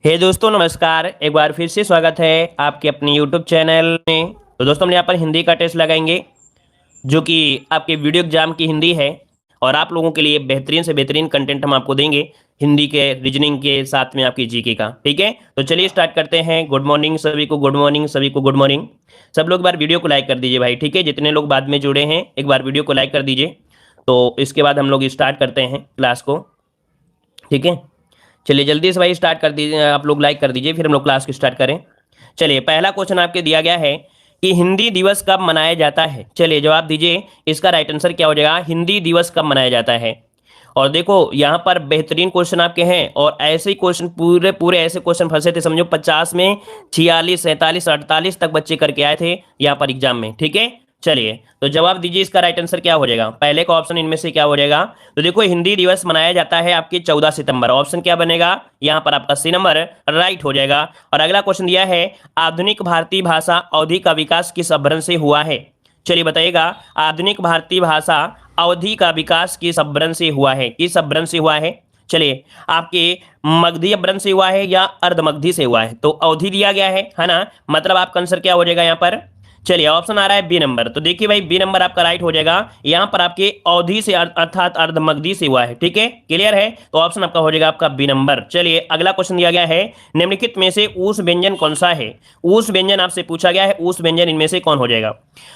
हे दोस्तों नमस्कार। एक बार फिर से स्वागत है आपके अपने यूट्यूब चैनल में। तो दोस्तों हम यहाँ पर हिंदी का टेस्ट लगाएंगे जो कि आपके वीडियो एग्जाम की हिंदी है। और आप लोगों के लिए बेहतरीन से बेहतरीन कंटेंट हम आपको देंगे हिंदी के रीजनिंग के साथ में आपकी जीके का। ठीक है, तो चलिए स्टार्ट करते हैं। गुड मॉर्निंग सभी को, गुड मॉर्निंग सभी को, गुड मॉर्निंग। सब लोग एक बार वीडियो को लाइक कर दीजिए भाई। ठीक है, जितने लोग बाद में जुड़े हैं एक बार वीडियो को लाइक कर दीजिए। तो इसके बाद हम लोग स्टार्ट करते हैं क्लास को। ठीक है, चलिए जल्दी से भाई स्टार्ट कर दीजिए, आप लोग लाइक कर दीजिए फिर हम लोग क्लास को स्टार्ट करें। चलिए पहला क्वेश्चन आपके दिया गया है कि हिंदी दिवस कब मनाया जाता है। चलिए जवाब दीजिए, इसका राइट आंसर क्या हो जाएगा, हिंदी दिवस कब मनाया जाता है। और देखो यहाँ पर बेहतरीन क्वेश्चन आपके हैं और ऐसे ही क्वेश्चन पूरे पूरे ऐसे क्वेश्चन फंसे थे, समझो 50 में 46 47 48 तक बच्चे करके आए थे यहाँ पर एग्जाम में। ठीक है, चलिए तो जवाब दीजिए, इसका राइट आंसर क्या हो जाएगा। पहले का ऑप्शन इनमें से क्या हो जाएगा। तो देखो हिंदी दिवस मनाया जाता है आपके 14 सितंबर। ऑप्शन क्या बनेगा यहाँ पर, आपका सी नंबर राइट हो जाएगा। और अगला क्वेश्चन दिया है, आधुनिक भारतीय भाषा अवधि का विकास किस अभ्रंश से हुआ है। चलिए बताइएगा, आधुनिक भारतीय भाषा अवधि का विकास किस अभ्रंश से हुआ है, किस अभ्रंश से हुआ है। चलिए आपके मगधी अभ्रंश से हुआ है या अर्धमगधी से हुआ है। तो अवधि दिया गया है ना, मतलब आपका आंसर क्या हो जाएगा यहाँ पर। चलिए ऑप्शन आ रहा है बी नंबर। तो देखिए भाई बी नंबर आपका राइट हो जाएगा। यहाँ पर आपके अवधि से अर्थात अर्धमगधी से हुआ है। ठीक है, क्लियर है, तो ऑप्शन आपका हो जाएगा आपका बी नंबर। चलिए अगला क्वेश्चन दिया गया है, निम्नलिखित में से ऊस व्यंजन कौन सा है। ऊस व्यंजन आपसे पूछा गया है, ऊस व्यंजन इनमें से कौन हो जाएगा।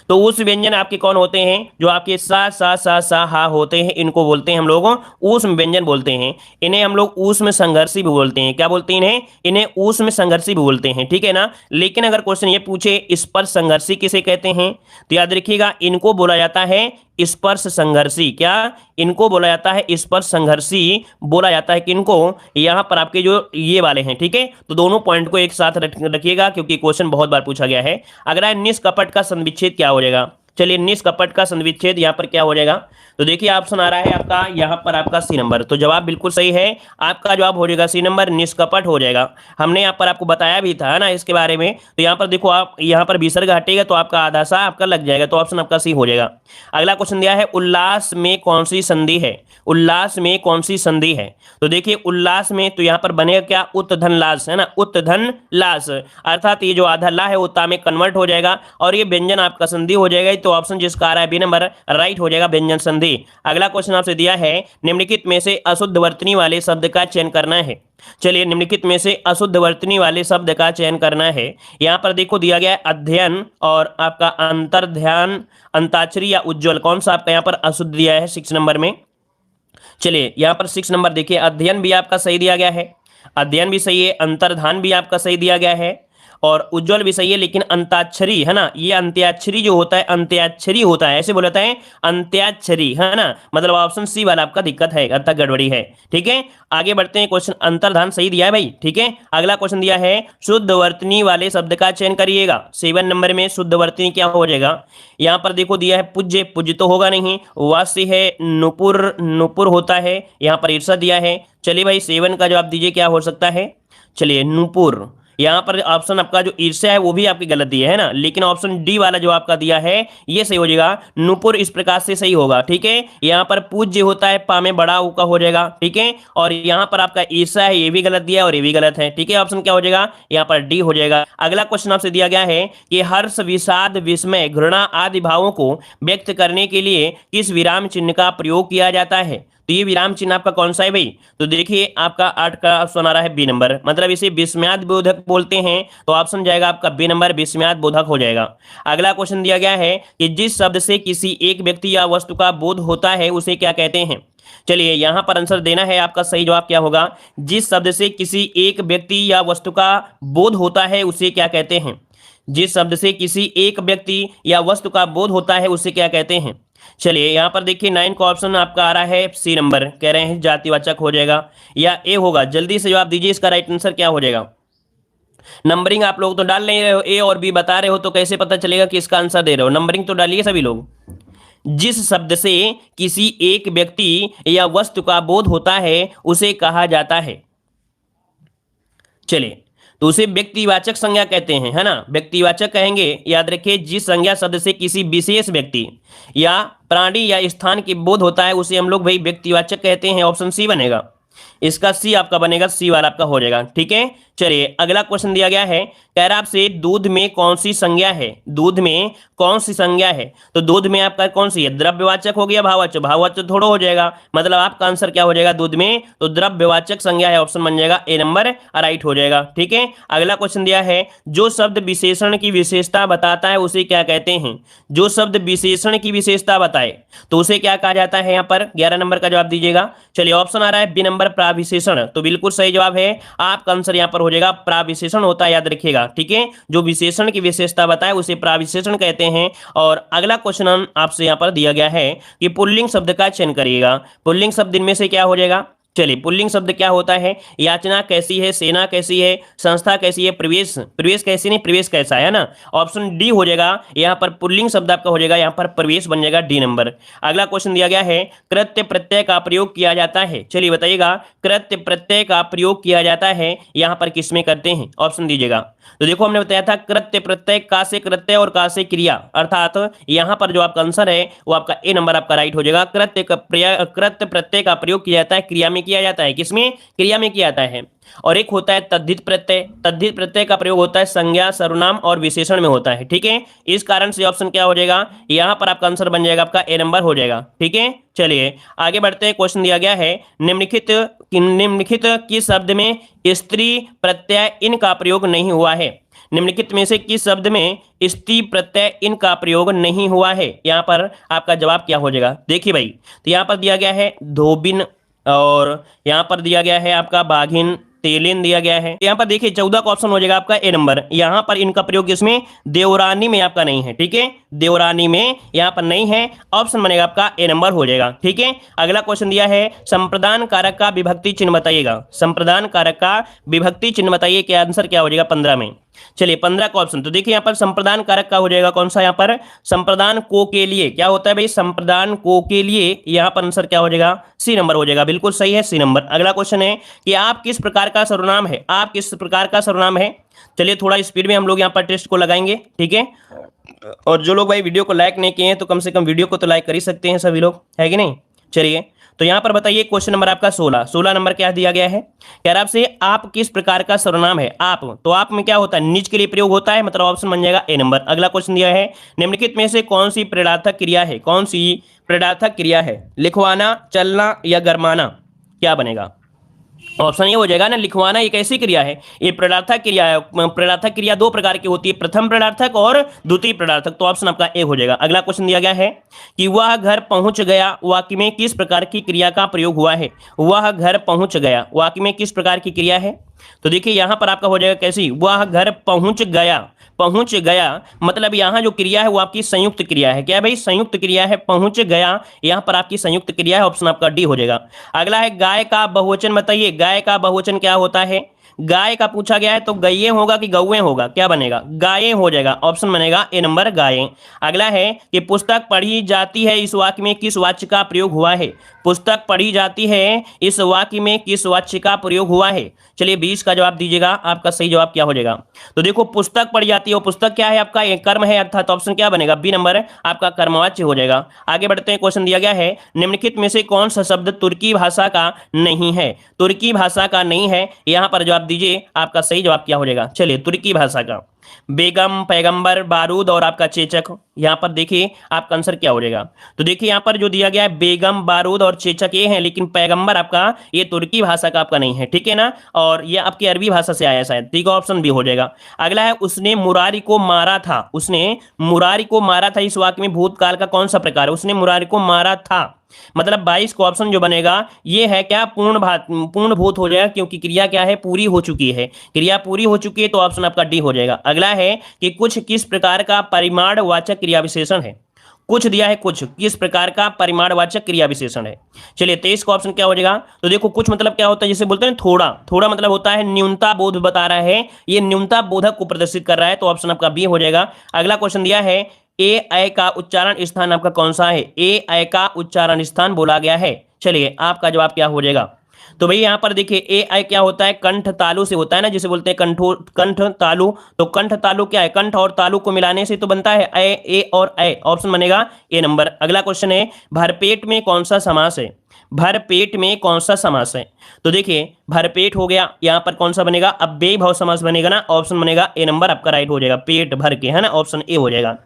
तो ऊस व्यंजन आपके कौन होते हैं, जो आपके सा सा सा सा हा होते हैं, इनको बोलते हैं हम लोग ऊस व्यंजन बोलते हैं। इन्हें हम लोग ऊस में संघर्षी भी बोलते हैं। क्या बोलते हैं इन्हें, इन्हें ऊस में संघर्षी भी बोलते हैं। ठीक है ना, लेकिन अगर क्वेश्चन ये पूछे स्पर्श संघर्षी किसे कहते हैं, तो याद रखिएगा इनको बोला जाता है स्पर्श संघर्षी। क्या इनको बोला जाता है, स्पर्श संघर्षी बोला जाता है किनको, यहां पर आपके जो ये वाले हैं। ठीक है, तो दोनों पॉइंट को एक साथ रखिएगा क्योंकि क्वेश्चन बहुत बार पूछा गया है। अगला है निष्कपट का संविच्छेद क्या हो जाएगा। चलिए निष्कपट का संविच्छेद यहाँ पर क्या हो जाएगा। तो देखिए ऑप्शन आ रहा है आपका यहाँ पर आपका सी नंबर। तो जवाब बिल्कुल सही है, आपका जवाब हो जाएगा सी नंबर, निष्कपट हो जाएगा। हमने यहाँ पर आपको बताया भी था ना इसके बारे में। तो यहाँ पर देखो, आप यहाँ पर विसर्ग हटेगा तो आपका आधा सा आपका लग जाएगा, तो ऑप्शन आपका सी हो जाएगा। अगला क्वेश्चन दिया है, उल्लास में कौन सी संधि है। उल्लास में कौन सी संधि है। तो देखिए उल्लास में तो यहाँ पर बनेगा क्या, उत्धन लास है ना, उत्धन लास, अर्थात ये जो आधा ला है वो ता में कन्वर्ट हो जाएगा और ये व्यंजन आपका संधि हो जाएगा। तो ऑप्शन जिसका आ रहा है बी नंबर राइट हो जाएगा, व्यंजन संधि। अगला क्वेश्चन आपसे दिया है, निम्नलिखित में से अशुद्ध वर्तनी वाले शब्द का चयन करना है। चलिए निम्नलिखित में से अशुद्ध वर्तनी वाले शब्द का चयन करना है। यहां पर देखो दिया गया है अध्ययन और आपका अंतर्ध्यान, अंताक्षरी या उज्ज्वल, कौन सा आपका यहाँ पर अशुद्ध दिया है 6 नंबर में। चलिए यहाँ पर 6 नंबर देखिए, अध्ययन भी आपका सही दिया गया है, अध्ययन भी सही है, अंतर्धान भी आपका सही दिया गया है और उज्जवल भी सही है। लेकिन अंत्याक्षरी है ना, ये अंत्याक्षरी जो होता है, अंत्याक्षरी होता है, ऐसे बोला जाता है अंत्याक्षरी है ना, मतलब ऑप्शन सी वाला आपका दिक्कत है, अर्थात गड़बड़ी है। ठीक है, आगे बढ़ते हैं। क्वेश्चन अंतर्धान सही दिया है भाई। ठीक है, अगला क्वेश्चन दिया है, शुद्ध वर्तनी वाले शब्द का चयन करिएगा। 7 नंबर में शुद्ध वर्तनी क्या हो जाएगा। यहाँ पर देखो दिया है पूज्य, पूज्य तो होगा नहीं, वास्य है, नुपुर, नुपुर होता है, यहाँ पर ईर्षा दिया है। चलिए भाई 7 का जवाब दीजिए क्या हो सकता है। चलिए नुपुर, यहाँ पर ऑप्शन आपका जो ईर्ष्या है वो भी आपकी गलत दिया है ना, लेकिन ऑप्शन डी वाला जो आपका दिया है ये सही हो जाएगा, नुपुर इस प्रकार से सही होगा। ठीक है, यहाँ पर पूज्य होता है, पा में बड़ा का हो जाएगा। ठीक है, और यहाँ पर आपका ईर्ष्या है ये भी गलत दिया है और ये भी गलत है। ठीक है, ऑप्शन क्या हो जाएगा, यहाँ पर डी हो जाएगा। अगला क्वेश्चन आपसे दिया गया है कि हर्ष, विषाद, विस्मय, घृणा आदि भावों को व्यक्त करने के लिए किस विराम चिन्ह का प्रयोग किया जाता है। तो ये विराम चिन्ह आपका कौन सा है भाई। तो देखिए आपका 8 का ऑप्शन आ रहा है बी नंबर, मतलब इसे विस्मयाद बोधक बोलते हैं। तो ऑप्शन जाएगा आपका बी नंबर, विस्मयाद बोधक हो जाएगा। अगला क्वेश्चन दिया गया है कि जिस शब्द से किसी एक व्यक्ति या वस्तु का बोध होता है उसे क्या कहते हैं। चलिए यहां पर आंसर देना है, आपका सही जवाब क्या होगा, जिस शब्द से किसी एक व्यक्ति या वस्तु का बोध होता है उसे क्या कहते हैं। जिस शब्द से किसी एक व्यक्ति या वस्तु का बोध होता है उसे क्या कहते हैं। चलिए यहाँ पर देखिए 9 का ऑप्शन आपका आ रहा है सी नंबर, कह रहे हैं जातिवाचक हो जाएगा या ए होगा। जल्दी से जवाब दीजिए, इसका राइट आंसर क्या हो जाएगा। नंबरिंग आप लोग तो डाल नहीं रहे हो, ए और बी बता रहे हो, तो कैसे पता चलेगा कि इसका आंसर दे रहे हो। नंबरिंग तो डालिए सभी लोग। जिस शब्द से किसी एक व्यक्ति या वस्तु का बोध होता है उसे कहा जाता है। चलिए तो उसे व्यक्तिवाचक संज्ञा कहते हैं, है ना, व्यक्तिवाचक कहेंगे। याद रखिए जिस संज्ञा शब्द से किसी विशेष व्यक्ति या प्राणी या स्थान की बोध होता है उसे हम लोग भाई व्यक्तिवाचक कहते हैं, ऑप्शन सी बनेगा। इसका सी आपका बनेगा, सी वाला आपका हो जाएगा। ठीक है, चलिए अगला क्वेश्चन दिया गया है, कह रहा आपसे दूध में कौन सी संज्ञा है, दूध में कौन सी संज्ञा है। तो दूध में आपका कौन सी है, द्रव्यवाचक हो गया भाववाचक, भाववाचक थोड़ा हो जाएगा, मतलब आपका आंसर क्या हो जाएगा दूध में, तो द्रव्यवाचक संज्ञा है, ऑप्शन बन जाएगा ए नंबर राइट हो जाएगा। ठीक है, अगला क्वेश्चन दिया है, जो शब्द विशेषण की विशेषता बताता है उसे क्या कहते हैं, जो शब्द विशेषण की विशेषता बताए तो उसे क्या कहा जाता है, यहाँ पर 11 नंबर का जवाब दीजिएगा। चलिए ऑप्शन आ रहा है बी नंबर प्राविशेषण, तो बिल्कुल सही जवाब है, आपका आंसर यहाँ पर हो जाएगा प्राविशेषण होता है, याद रखिएगा। ठीक है, जो विशेषण की विशेषता बताए उसे प्राविशेषण कहते हैं। और अगला क्वेश्चन आपसे यहाँ पर दिया गया है कि पुल्लिंग शब्द का चयन करिएगा, पुल्लिंग शब्द इनमें से क्या हो जाएगा। चलिए पुल्लिंग शब्द क्या होता है, याचना कैसी है, सेना कैसी है, संस्था कैसी है, प्रवेश, प्रवेश कैसी नहीं, प्रवेश कैसा है ना, ऑप्शन डी हो जाएगा यहाँ पर, पुल्लिंग शब्द आपका हो जाएगा यहाँ पर प्रवेश बन जाएगा डी नंबर। अगला क्वेश्चन दिया गया है, कृत्य प्रत्यय का प्रयोग किया जाता है, चलिए बताइएगा कृत्य प्रत्यय का प्रयोग किया जाता है यहाँ पर किसमें करते हैं, ऑप्शन दीजिएगा। तो देखो हमने बताया था कृत्य प्रत्यय, का से कृत्य और का से क्रिया, अर्थात यहाँ पर जो आपका आंसर है वो आपका ए नंबर आपका राइट हो जाएगा। कृत्य प्रत्यय का प्रयोग किया जाता है, क्रिया में किया जाता है, किसमें, क्रिया में किया जाता है। और एक होता है तद्धित प्रत्यय, तद्धित प्रत्यय का प्रयोग होता है संज्ञा, सर्वनाम और विशेषण में होता है। ठीक है, इस कारण से ऑप्शन क्या हो जाएगा, यहाँ पर आपका आंसर बन जाएगा आपका ए नंबर हो जाएगा। ठीक है, चलिए आगे बढ़ते हैं, क्वेश्चन दिया गया है, निम्नलिखित किस शब्द में स्त्री प्रत्यय इन का प्रयोग नहीं हुआ है, निम्नलिखित में से किस शब्द में स्त्री प्रत्यय इन का प्रयोग नहीं हुआ है, यहाँ पर आपका जवाब क्या हो जाएगा। देखिए भाई, तो यहाँ पर दिया गया है धोबिन, और यहाँ पर दिया गया है आपका बाघिन, तेलिन दिया गया है। यहाँ पर देखिए 14 का ऑप्शन हो जाएगा आपका ए नंबर, यहाँ पर इनका प्रयोग किसमें, देवरानी में आपका नहीं है। ठीक है, देवरानी में यहाँ पर नहीं है, ऑप्शन बनेगा आपका ए नंबर हो जाएगा। ठीक है, अगला क्वेश्चन दिया है, संप्रदान कारक का विभक्ति चिन्ह बताइएगा, संप्रदान कारक का विभक्ति चिन्ह बताइए, क्या आंसर क्या हो जाएगा 15 में। चलिए 15 का ऑप्शन, तो देखिए यहाँ पर संप्रदान कारक का हो जाएगा कौन सा, यहाँ पर संप्रदान को के लिए, क्या होता है भाई, संप्रदान को के लिए, यहाँ पर आंसर क्या हो जाएगा, सी नंबर हो जाएगा, बिल्कुल सही है, सी नंबर। अगला क्वेश्चन है कि आप किस प्रकार का सर्वनाम है, आप किस प्रकार का सर्वनाम है। चलिए थोड़ा स्पीड में हम लोग यहाँ पर टेस्ट को लगाएंगे। ठीक है, और जो लोग भाई वीडियो को लाइक नहीं किए हैं तो कम से कम वीडियो को तो लाइक कर ही सकते हैं सभी लोग, है कि नहीं। चलिए तो यहाँ पर बताइए क्वेश्चन नंबर आपका 16 नंबर क्या दिया गया है, कह रहा आपसे आप किस प्रकार का सर्वनाम है, आप, तो आप में क्या होता है, निज के लिए प्रयोग होता है, मतलब ऑप्शन बन जाएगा ए नंबर। अगला क्वेश्चन दिया है, निम्नलिखित में से कौन सी प्रेरणार्थक क्रिया है, कौन सी प्रेरणार्थक क्रिया है, लिखवाना, चलना या गरमाना, क्या बनेगा, ऑप्शन ये हो जाएगा ना, लिखवाना एक ऐसी क्रिया है, ये प्रेरणार्थक क्रिया है, प्रेरणार्थक क्रिया दो प्रकार की होती है, प्रथम प्रेरणार्थक और द्वितीय प्रेरणार्थक, तो ऑप्शन आपका ए हो जाएगा। अगला क्वेश्चन दिया गया है कि वह घर पहुंच गया वाक्य में किस प्रकार की क्रिया का प्रयोग हुआ है, वह घर पहुंच गया वाक्य में किस प्रकार की क्रिया है। तो देखिए यहां पर आपका हो जाएगा कैसी, वह घर पहुंच गया, पहुंच गया मतलब यहां जो क्रिया है वो आपकी संयुक्त क्रिया है, क्या है भाई, संयुक्त क्रिया है, पहुंच गया यहां पर आपकी संयुक्त क्रिया है, ऑप्शन आपका डी हो जाएगा। अगला है गाय का बहुवचन बताइए, गाय का बहुवचन क्या होता है, गाय का पूछा गया है तो गैये होगा कि गौएं होगा, क्या बनेगा, गायें हो जाएगा, ऑप्शन बनेगा ए नंबर गायें। अगला है कि पुस्तक पढ़ी जाती है इस वाक्य में किस वाच्य का प्रयोग हुआ है, पुस्तक पढ़ी जाती है इस वाक्य में किस वाच्य का प्रयोग हुआ है। चलिए 20 का जवाब दीजिएगा, आपका सही जवाब क्या हो जाएगा। तो देखो पुस्तक पढ़ी जाती है, पुस्तक क्या है आपका, एक कर्म है, अर्थात ऑप्शन क्या बनेगा, बी नंबर आपका कर्मवाच्य हो जाएगा। आगे बढ़ते हैं, क्वेश्चन दिया गया है, निम्नलिखित में से कौन सा शब्द तुर्की भाषा का नहीं है, तुर्की भाषा का नहीं है, यहां पर जवाब दीजिए, आपका सही जवाब क्या हो जाएगा। चलिए तुर्की भाषा का बेगम, पैगंबर, बारूद और आपका चेचक, यहां पर देखिए आपका आंसर क्या हो जाएगा। तो देखिए यहां पर जो दिया गया है बेगम, बारूद और चेचक ये हैं, लेकिन पैगंबर आपका ये तुर्की भाषा का आपका नहीं है, ठीक है ना, और ये आपकी अरबी भाषा से आया शायद, ठीक है, ऑप्शन बी हो जाएगा। अगला है उसने मुरारी को मारा था, उसने मुरारी को मारा था इस वाक्य में भूतकाल का कौन सा प्रकार है, उसने मुरारी को मारा था, मतलब 22 को ऑप्शन जो बनेगा ये है क्या, पूर्ण भूत हो जाएगा, क्योंकि क्रिया क्या है, पूरी हो चुकी है, क्रिया पूरी हो चुकी है, तो ऑप्शन आपका डी हो जाएगा। अगला है कि कुछ किस प्रकार का परिमाणवाचक क्रिया विशेषण है, कुछ दिया है, कुछ किस प्रकार का परिमाणवाचक क्रिया विशेषण है। चलिए 23 का ऑप्शन क्या हो जाएगा। तो देखो कुछ मतलब क्या होता है, जिसे बोलते हैं थोड़ा, थोड़ा मतलब होता है न्यूनता बोध बता रहा है, ये न्यूनता बोधक को प्रदर्शित कर रहा है, तो ऑप्शन आपका बी हो जाएगा। अगला क्वेश्चन दिया है ए ऐ का उच्चारण स्थान आपका कौन सा है, ए ऐ का उच्चारण स्थान बोला गया है। चलिए आपका जवाब क्या हो जाएगा। तो भाई यहां पर देखिए ए ऐ क्या होता है, कंठ तालु से होता है ना, जिसे बोलते हैं कंठ तालु, तो कंठ तालु क्या है, कंठ और तालु को मिलाने से तो बनता है ए और ऐ, ऑप्शन बनेगा ए नंबर। अगला क्वेश्चन है भरपेट में कौन सा समास है, भरपेट में कौन सा समास है? तो देखिए भरपेट हो गया, यहाँ पर कौन सा बनेगा? अव्ययी भाव समास बनेगा ना, ऑप्शन बनेगा ए नंबर आपका राइट हो जाएगा, पेट भर के, है ना, ऑप्शन ए हो जाएगा।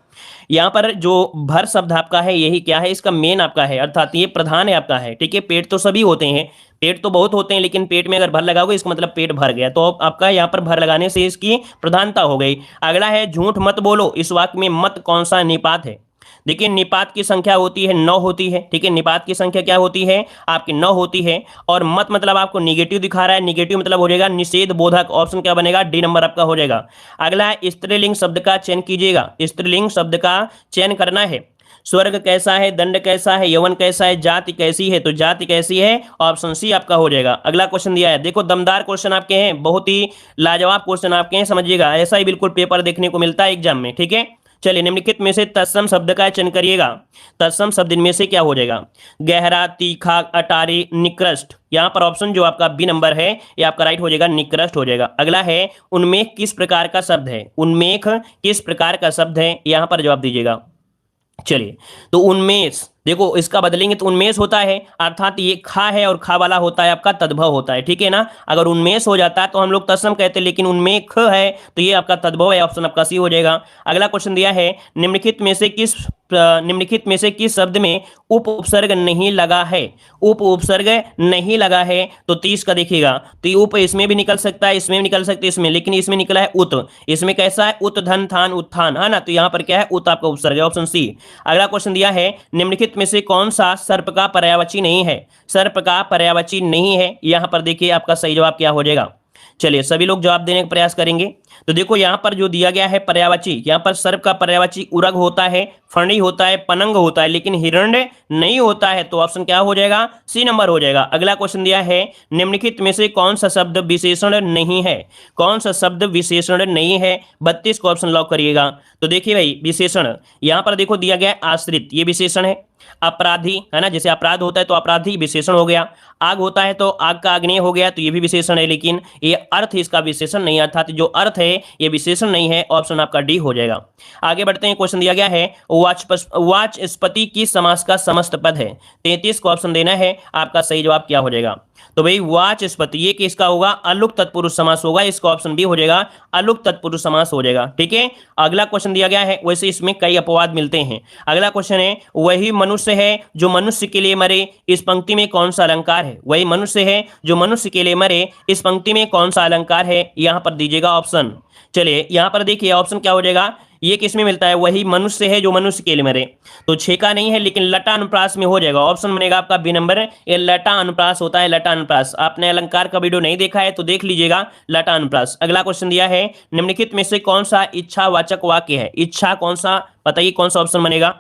यहाँ पर जो भर शब्द आपका है यही क्या है, इसका मेन आपका है, अर्थात ये प्रधान है आपका है, ठीक है। पेट तो सभी होते हैं, पेट तो बहुत होते हैं, लेकिन पेट में अगर भर लगाओगे इसका मतलब पेट भर गया, तो आपका यहाँ पर भर लगाने से इसकी प्रधानता हो गई। अगला है झूठ मत बोलो, इस वाक्य में मत कौन सा निपात है? देखिए निपात की संख्या होती है 9 होती है, ठीक है, निपात की संख्या क्या होती है आपकी 9 होती है। और मत मतलब आपको निगेटिव दिखा रहा है, निगेटिव मतलब हो जाएगा निषेध बोधक, ऑप्शन क्या बनेगा? डी नंबर आपका हो जाएगा। अगला है स्त्रीलिंग शब्द का चयन कीजिएगा, स्त्रीलिंग शब्द का चयन करना है। स्वर्ग कैसा है, दंड कैसा है, यवन कैसा है, जाति कैसी है, तो जाति कैसी है, ऑप्शन सी आपका हो जाएगा। अगला क्वेश्चन दिया है, देखो दमदार क्वेश्चन आपके हैं, बहुत ही लाजवाब क्वेश्चन आपके हैं, समझिएगा, ऐसा ही बिल्कुल पेपर देखने को मिलता है एग्जाम में, ठीक है। चलिए निम्नलिखित में से तत्सम शब्द का चयन करिएगा। तत्सम शब्द इनमें से क्या हो जाएगा? गहरा, तीखा, अटारी, निकृष्ट। यहाँ पर ऑप्शन जो आपका बी नंबर है ये आपका राइट हो जाएगा, निकृष्ट हो जाएगा। अगला है उन्मेष किस प्रकार का शब्द है? उन्मेष किस प्रकार का शब्द है, यहाँ पर जवाब दीजिएगा। चलिए तो उन्मेष, देखो इसका बदलेंगे तो उन्मेष होता है, अर्थात ये खा है और खा वाला होता है आपका तद्भव होता है, ठीक है ना। अगर उन्मेष हो जाता है तो हम लोग तत्सम कहते हैं, लेकिन उन्मेष है तो ये आपका तद्भव है, ऑप्शन आपका सी हो जाएगा। अगला क्वेश्चन दिया है निम्नलिखित में से किस शब्द में उप उपसर्ग नहीं लगा है? उप उपसर्ग नहीं लगा है तो 30 का देखिएगा, तो ये उप इसमें भी निकल सकता है, इसमें भी निकल सकता है, इसमें, लेकिन इसमें निकला है उत। इसमें कैसा है? उत धन थान उत्थान, है ना, तो यहाँ पर क्या है? उत आपका उपसर्ग है, ऑप्शन सी। अगला क्वेश्चन दिया है निम्नलिखित में से कौन सा सर्प का पर्यायवाची नहीं है? सर्प का पर्यायवाची नहीं है, यहां पर देखिए आपका सही जवाब क्या हो जाएगा। चलिए सभी लोग जवाब देने का प्रयास करेंगे। तो देखो यहां पर जो दिया गया है पर्यायवाची, यहां पर सर्प का पर्यायवाची उरग होता है, फणी होता है, पनंग होता है, लेकिन हिरण्य नहीं होता है, तो ऑप्शन क्या हो जाएगा? सी नंबर हो जाएगा। अगला क्वेश्चन दिया है निम्नलिखित में से कौन सा शब्द विशेषण नहीं है? कौन सा शब्द विशेषण नहीं है? 32 को ऑप्शन लॉक करिएगा। तो देखिए भाई विशेषण यहां पर देखो दिया गया है आश्रित, ये विशेषण है। अपराधी, है ना, जैसे अपराध होता है तो अपराधी विशेषण हो गया। आग होता है तो आग का आग्नेय हो गया, तो ये भी विशेषण है, लेकिन ये अर्थ इसका विशेषण नहीं, अर्थात जो अर्थ है ये विशेषण नहीं है, ऑप्शन आपका डी हो जाएगा। आगे बढ़ते हैं, क्वेश्चन दिया गया है वाचस्पति की समास का समस्त पद है, 33 को ऑप्शन देना है, आपका सही जवाब क्या हो जाएगा? तो भाई वाचस्पति ये किसका होगा? अलुक तत्पुरुष समास होगा, इसका ऑप्शन बी हो जाएगा, अलुक तत्पुरुष समास हो जाएगा, ठीक है। अगला क्वेश्चन दिया गया है, वैसे इसमें कई अपवाद मिलते हैं। अगला क्वेश्चन है वही मनुष्य है जो मनुष्य के लिए मरे, इस पंक्ति में कौन सा अलंकार है? वही मनुष्य है जो मनुष्य के लिए मरे, इस पंक्ति में कौन सा अलंकार है? यहां पर दीजिएगा ऑप्शन। चलिए यहां पर देखिए ऑप्शन क्या हो जाएगा, ये किसमें मिलता है? वही मनुष्य है जो मनुष्य के लिए मरे, तो छेका नहीं है, लेकिन लटा अनुप्रास में हो जाएगा, ऑप्शन बनेगा आपका बी नंबर। ये लटा अनुप्रास होता है, लटा अनुप्रास। आपने अलंकार का वीडियो नहीं देखा है तो देख लीजिएगा, लटा अनुप्रास। अगला क्वेश्चन दिया है निम्नलिखित में से कौन सा इच्छावाचक वाक्य है? इच्छा कौन सा, बताइए कौन सा ऑप्शन बनेगा?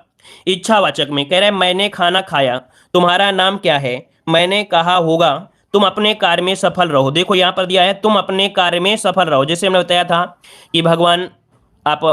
इच्छावाचक में कह रहे हैं मैंने खाना खाया, तुम्हारा नाम क्या है? मैंने कहा होगा तुम अपने कार्य में सफल रहो। देखो यहां पर दिया है तुम अपने कार्य में सफल रहो, जैसे हमने बताया था कि भगवान आप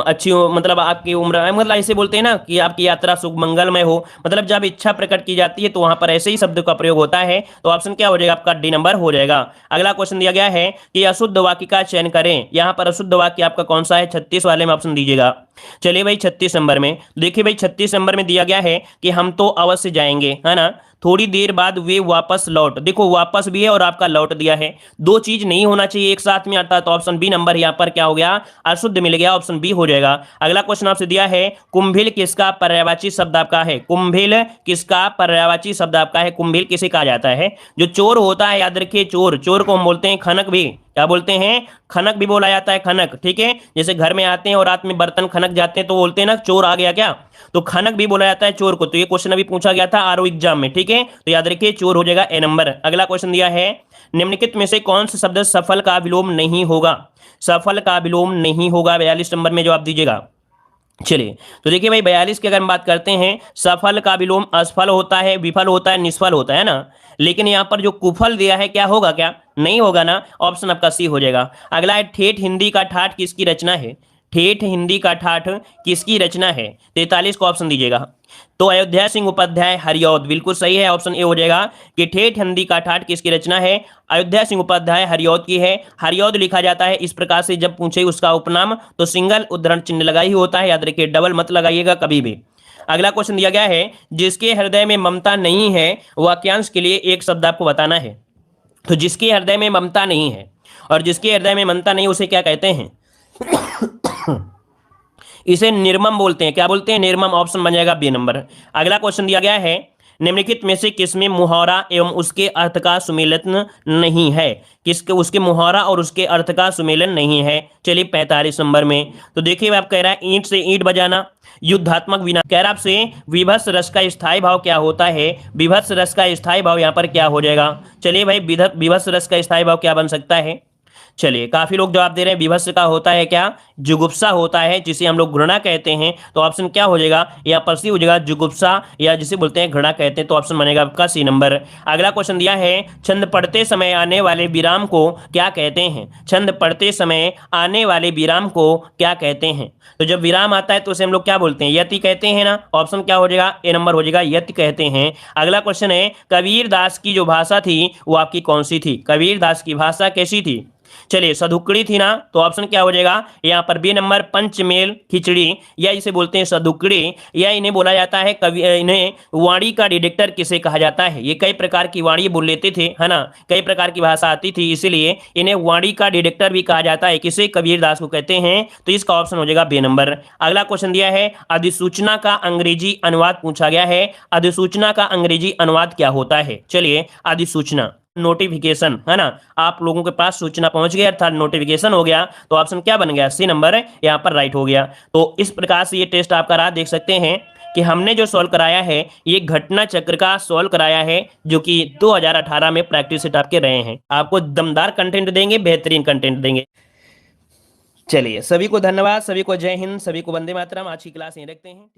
अच्छी हो, मतलब आपकी उम्र, मतलब ऐसे बोलते हैं ना कि आपकी यात्रा शुभ मंगलमय हो, मतलब जब इच्छा प्रकट की जाती है तो वहां पर ऐसे ही शब्द का प्रयोग होता है, तो ऑप्शन क्या हो जाएगा आपका? डी नंबर हो जाएगा। अगला क्वेश्चन दिया गया है कि अशुद्ध वाक्य का चयन करें, यहां पर अशुद्ध वाक्य आपका कौन सा है? 36 वाले में ऑप्शन दीजिएगा। चलिए भाई 36 नंबर में देखिए भाई 36 नंबर में दिया गया है कि हम तो अवश्य जाएंगे, है ना, थोड़ी देर बाद वे वापस लौट। देखो वापस भी है और आपका लौट दिया है, दो चीज नहीं होना चाहिए एक साथ में आता, तो ऑप्शन बी नंबर यहाँ पर क्या हो गया? अशुद्ध मिल गया, ऑप्शन बी हो जाएगा। अगला क्वेश्चन आपसे दिया है कुंभिल किसका पर्यायवाची शब्द आपका है? कुंभिल किसका पर्यायवाची शब्द आपका है? कुंभिल किसे कहा जाता है? जो चोर होता है, याद रखिए चोर, चोर को हम बोलते हैं खनक भी, क्या बोलते हैं? खनक भी बोला जाता है, खनक, ठीक है। जैसे घर में आते हैं और रात में बर्तन खनक जाते हैं तो बोलते हैं ना चोर आ गया क्या, तो खनक भी बोला जाता है चोर को। तो ये क्वेश्चन अभी पूछा गया था आरओ एग्जाम में, ठीक है, तो याद रखिए चोर हो जाएगा ए नंबर। अगला क्वेश्चन दिया है निम्नलिखित में से कौन सा शब्द सफल का विलोम नहीं होगा? सफल का विलोम नहीं होगा, 42 नंबर में जवाब दीजिएगा। चलिए तो देखिए भाई 42 की अगर हम बात करते हैं, सफल का विलोम असफल होता है, विफल होता है, निष्फल होता है ना, लेकिन यहाँ पर जो कुफल दिया है क्या होगा? क्या नहीं होगा ना, ऑप्शन आपका सी हो जाएगा। अगला है ठेठ हिंदी का ठाठ किसकी रचना है? ठेठ हिंदी का ठाठ किसकी रचना है? 43 को ऑप्शन दीजिएगा। तो अयोध्या सिंह उपाध्याय हरिऔध, बिल्कुल सही है, ऑप्शन ए हो जाएगा कि ठेठ हिंदी का ठाठ किसकी रचना है? अयोध्या सिंह उपाध्याय हरिऔध की है। हरिऔध लिखा जाता है इस प्रकार से, जब पूछे उसका उपनाम तो सिंगल उद्धरण चिन्ह लगा ही होता है, याद रखिए, डबल मत लगाइएगा कभी भी। अगला क्वेश्चन दिया गया है, जिसके हृदय में ममता नहीं है, वाक्यांश के लिए एक शब्द आपको बताना है। तो जिसके हृदय में ममता नहीं है, और जिसके हृदय में ममता नहीं उसे क्या कहते हैं? इसे निर्मम बोलते हैं। क्या बोलते हैं? निर्मम। ऑप्शन बन जाएगा बी नंबर। अगला क्वेश्चन दिया गया है, निम्नलिखित में से किसमें मुहावरा एवं उसके अर्थ का सुमेलन नहीं है? किसके उसके मुहावरा और उसके अर्थ का सुमेलन नहीं है? चलिए 45 नंबर में। तो देखिए आप कह रहा है ईंट से ईंट बजाना, युद्धात्मक विना, कह रहा आपसे विभत्स रस का स्थायी भाव क्या होता है? विभत्स रस का स्थायी भाव यहाँ पर क्या हो जाएगा? चलिए भाई, विभत्स रस का स्थायी भाव क्या बन सकता है? चलिए काफी लोग जवाब दे रहे हैं विभत्स का होता है क्या? जुगुप्सा होता है, जिसे हम लोग घृणा कहते हैं। तो ऑप्शन क्या हो जाएगा? या पर सी हो जाएगा, जुगुप्सा, या जिसे बोलते हैं घृणा कहते हैं। तो ऑप्शन बनेगा आपका सी नंबर। अगला क्वेश्चन दिया है, छंद पढ़ते समय आने वाले विराम को क्या कहते हैं? छंद पढ़ते समय आने वाले विराम को क्या कहते हैं? तो जब विराम आता है तो उसे हम लोग क्या बोलते हैं? यति कहते हैं ना। ऑप्शन क्या हो जाएगा? ए नंबर हो जाएगा, यति कहते हैं। अगला क्वेश्चन है, कबीर दास की जो भाषा थी वो आपकी कौन सी थी? कबीर दास की भाषा कैसी थी? चलिए सदुक्कड़ी थी ना। तो ऑप्शन क्या हो जाएगा यहाँ पर? बी नंबर, पंचमेल खिचड़ी, या इसे बोलते हैं सदुक्कड़ी, या इन्हें बोला जाता है कवि, इन्हें वाणी का डिटेक्टर किसे कहा जाता है? ये कई प्रकार की वाणी बोल लेते थे, है ना, कई प्रकार की भाषा आती थी, इसीलिए इन्हें वाणी का डिटेक्टर भी कहा जाता है। किसे? कबीर दास को कहते हैं। तो इसका ऑप्शन हो जाएगा बी नंबर। अगला क्वेश्चन दिया है, अधिसूचना का अंग्रेजी अनुवाद पूछा गया है। अधिसूचना का अंग्रेजी अनुवाद क्या होता है? चलिए, अधिसूचना नोटिफिकेशन, है ना, आप लोगों के पास सूचना पहुंच गई अर्थात नोटिफिकेशन हो गया। तो ऑप्शन क्या बन गया? सी नंबर यहाँ पर राइट हो गया। तो इस प्रकार से ये टेस्ट आपका रहा। देख सकते हैं कि हमने जो सॉल्व कराया है ये घटना चक्र का सॉल्व कराया है, जो कि 2018 में प्रैक्टिस सेट आपके रहे हैं। आपको दमदार कंटेंट देंगे, बेहतरीन कंटेंट देंगे। चलिए, सभी को धन्यवाद, सभी को जय हिंद, सभी को वंदे मातरम। आज की क्लास यहीं रखते हैं।